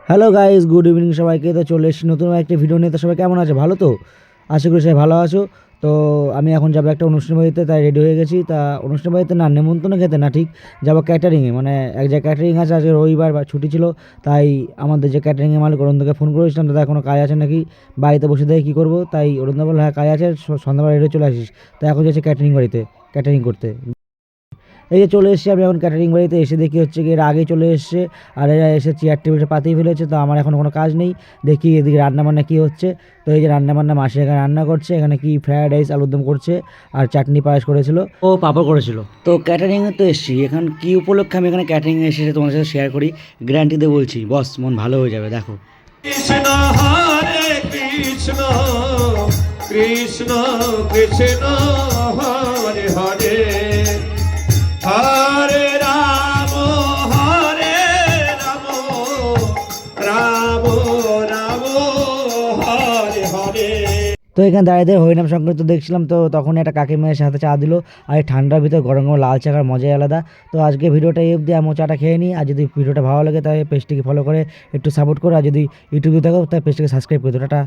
Hello guys, good evening সবাইকে। তো চলে এসেছি নতুন একটা ভিডিও নিয়ে। তো সবাই কেমন আছে? ভালো তো? আশা করি সবাই ভালো আছো। তো আমি এখন যাবো একটা অনুষ্ঠান বাড়িতে, তাই রেডি হয়ে গেছি। তা অনুষ্ঠান বাড়িতে না, নেমন্তন্ন খেতে না, ঠিক যাবো ক্যাটারিংয়ে। মানে এক জায়গায় ক্যাটারিং আছে, আজকে রবিবার বা ছুটি ছিল। তাই আমাদের যে ক্যাটারিংয়ের মালিক অরুণদাকে ফোন করেছিলাম, দাদা কোনো কাজ আছে নাকি, বাড়িতে বসে দেখে কী করবো। তাই অরুণদা বললো হ্যাঁ কাজ আছে, সন্ধ্যাবেলা রেডি চলে আসিস। তাই এখন যাচ্ছি ক্যাটারিং বাড়িতে ক্যাটারিং করতে। এই যে চলে এসেছি আমি এখন ক্যাটারিং বাড়িতে। এসে দেখি হচ্ছে কি এর আগে চলে এসছে, আর এরা এসে চেয়ার টেবিলটা পাতেই ফেলেছে। তো আমার এখন কোনো কাজ নেই। দেখি এদিকে রান্নাবান্না কী হচ্ছে। তো এই যে রান্নাবান্না মাসি এখানে রান্না করছে, এখানে কি ফ্রায়েড রাইস আলুর দম করছে, আর চাটনি পায়েস করেছিল, ও পাঁপড় করেছিল। তো ক্যাটারিংয়ে তো এসেছি, এখন কী উপলক্ষে আমি এখানে ক্যাটারিংয়ে এসে তোমার সাথে শেয়ার করি। গ্যারান্টি দিয়ে বলছি বস, মন ভালো হয়ে যাবে। দেখো, কৃষ্ণ হরে কৃষ্ণ কৃষ্ণ কৃষ্ণ হরে হরে হরে রাম রাম রাম হরে হরে। তো এখানে দাঁড়িয়ে হরিনাম সংকীর্তন দেখছিলাম। তো তখন একটা কাকিমায়ের সাথে চা দিল, আর এই ঠান্ডার ভিতরে গরম গরম লাল চা খাওয়ার মজাই আলাদা। তো আজকে ভিডিওটা এই অবধি, আমি চাটা খেয়ে নিই। আর যদি ভিডিওটা ভালো লাগে তাহলে পেজটিকে ফলো করে একটু সাপোর্ট করো, আর যদি ইউটিউবে থাকো তাহলে পেজটিকে সাবস্ক্রাইব করে দিও। টাটা।